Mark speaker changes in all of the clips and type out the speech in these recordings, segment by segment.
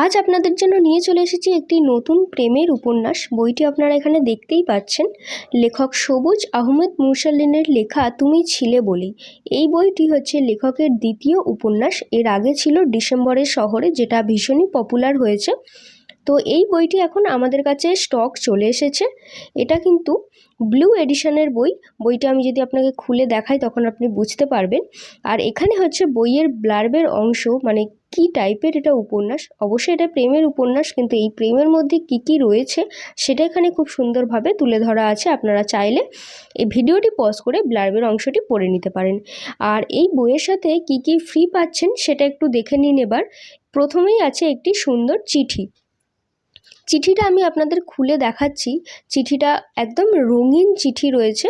Speaker 1: আজ আপনাদের জন্য নিয়ে চলে এসেছি একটি নতুন প্রেমের উপন্যাস। বইটি আপনারা এখানে দেখতেই পাচ্ছেন। লেখক সবুজ আহমেদ মুরসালিনের লেখা তুমি ছিলে বলেই। এই বইটি হচ্ছে লেখকের দ্বিতীয় উপন্যাস। এর আগে ছিল ডিসেম্বরের শহরে, যেটা ভীষণই পপুলার হয়েছে। তো এই বইটি এখন আমাদের কাছে স্টক চলে এসেছে। এটা কিন্তু ব্লু এডিশনের বই। বইটা আমি যদি আপনাকে খুলে দেখাই তখন আপনি বুঝতে পারবেন। আর এখানে হচ্ছে বইয়ের ব্লার্বের অংশ, মানে কি টাইপের এটা উপন্যাস। অবশ্যই এটা প্রেমের উপন্যাস, কিন্তু এই প্রেমের মধ্যে কি কি রয়েছে সেটা এখানে খুব সুন্দরভাবে তুলে ধরা আছে। আপনারা চাইলে এই ভিডিওটি পজ করে ব্লার্বের অংশটি পড়ে নিতে পারেন। আর এই বইয়ের সাথে কি কি ফ্রি পাচ্ছেন সেটা একটু দেখে নিন এবার। প্রথমেই আছে একটি সুন্দর চিঠি। চিঠিটা আমি আপনাদের খুলে দেখাচ্ছি। চিঠিটা একদম রঙিন চিঠি রয়েছে,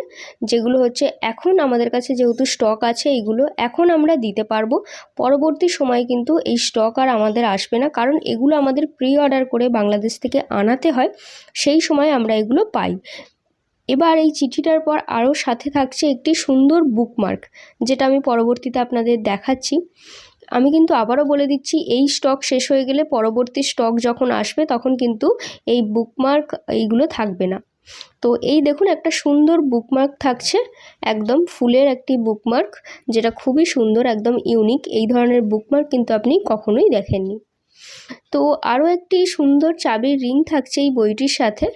Speaker 1: যেগুলো হচ্ছে এখন আমাদের কাছে যেহেতু স্টক আছে, এইগুলো এখন আমরা দিতে পারবো। পরবর্তী সময় কিন্তু এই স্টক আর আমাদের আসবে না, কারণ এগুলো আমাদের প্রি অর্ডার করে বাংলাদেশ থেকে আনাতে হয়, সেই সময় আমরা এগুলো পাই। এবার এই চিঠিটার পর আরও সাথে থাকছে একটি সুন্দর বুকমার্ক, যেটা আমি পরবর্তীতে আপনাদের দেখাচ্ছি। আমি কিন্তু আবারও বলে দিচ্ছি, এই স্টক শেষ হয়ে গেলে পরবর্তী স্টক যখন আসবে তখন কিন্তু এই বুকমার্ক এইগুলো থাকবে না। তো এই দেখুন, একটা সুন্দর বুকমার্ক থাকছে, একদম ফুলের একটি বুকমার্ক, যেটা খুবই সুন্দর, একদম ইউনিক। এই ধরনের বুকমার্ক কিন্তু আপনি কখনোই দেখেননি। তো আরও একটি সুন্দর চাবির রিং থাকছে এই বইটির সাথে।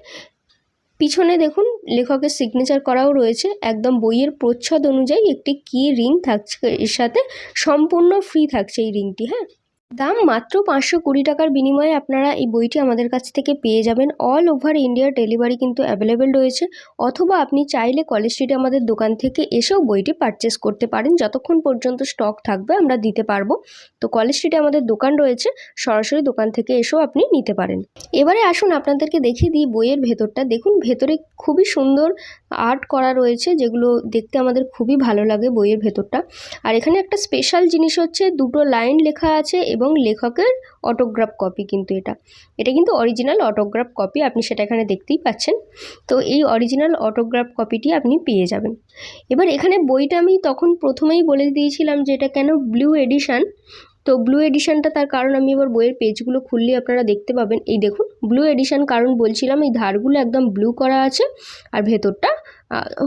Speaker 1: পিছনে দেখুন লেখকের সিগনেচার করাও রয়েছে। একদম বইয়ের প্রচ্ছদ অনুযায়ী একটি কি রিং থাকছে এর সাথে, সম্পূর্ণ ফ্রি থাকছে এই রিংটি। হ্যাঁ, দাম মাত্র 520 টাকার বিনিময়ে আপনারা এই বইটি আমাদের কাছ থেকে পেয়ে যাবেন। অল ওভার ইন্ডিয়ার ডেলিভারি কিন্তু অ্যাভেলেবেল রয়েছে, অথবা আপনি চাইলে কলেজ স্ট্রিটে আমাদের দোকান থেকে এসেও বইটি পারচেস করতে পারেন। যতক্ষণ পর্যন্ত স্টক থাকবে আমরা দিতে পারবো। তো কলেজ স্ট্রিটে আমাদের দোকান রয়েছে, সরাসরি দোকান থেকে এসেও আপনি নিতে পারেন। এবারে আসুন আপনাদেরকে দেখিয়ে দিই বইয়ের ভেতরটা। দেখুন, ভেতরে খুবই সুন্দর আর্ট করা রয়েছে, যেগুলো দেখতে আমাদের খুবই ভালো লাগে বইয়ের ভেতরটা। আর এখানে একটা স্পেশাল জিনিস হচ্ছে, দুটো লাইন লেখা আছে এবং লেখকের অটোগ্রাফ কপি। কিন্তু এটা কিন্তু অরিজিনাল অটোগ্রাফ কপি, আপনি সেটা এখানে দেখতেই পাচ্ছেন। তো এই অরিজিনাল অটোগ্রাফ কপিটি আপনি পেয়ে যাবেন। এবার এখানে বইটা আমি তখন প্রথমেই বলে দিয়েছিলাম যে এটা কেন ব্লু এডিশন। তো ব্লু এডিশনটা তার কারণ আমি এবার বইয়ের পেজগুলো খুললে আপনারা দেখতে পাবেন। এই দেখুন, ব্লু এডিশন কারণ বলছিলাম, এই ধারগুলো একদম ব্লু করা আছে আর ভেতরটা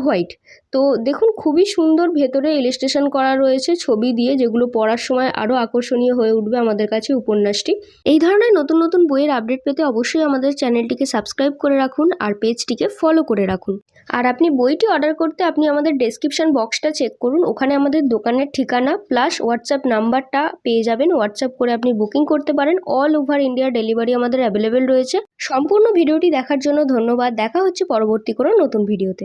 Speaker 1: হোয়াইট। তো দেখুন, খুবই সুন্দর ভেতরে ইলাস্ট্রেশন করা রয়েছে ছবি দিয়ে, যেগুলো পড়ার সময় আরও আকর্ষণীয় হয়ে উঠবে আমাদের কাছে উপন্যাসটি। এই ধরনের নতুন নতুন বইয়ের আপডেট পেতে অবশ্যই আমাদের চ্যানেলটিকে সাবস্ক্রাইব করে রাখুন আর পেজটিকে ফলো করে রাখুন। আর আপনি বইটি অর্ডার করতে আপনি আমাদের ডেসক্রিপশন বক্সটা চেক করুন, ওখানে আমাদের দোকানের ঠিকানা প্লাস হোয়াটসঅ্যাপ নাম্বারটা পেয়ে যাবেন। হোয়াটসঅ্যাপ করে আপনি বুকিং করতে পারেন। অল ওভার ইন্ডিয়া ডেলিভারি আমাদের অ্যাভেলেবেল রয়েছে। সম্পূর্ণ ভিডিওটি দেখার জন্য ধন্যবাদ। দেখা হচ্ছে পরবর্তী কোনো নতুন ভিডিওতে।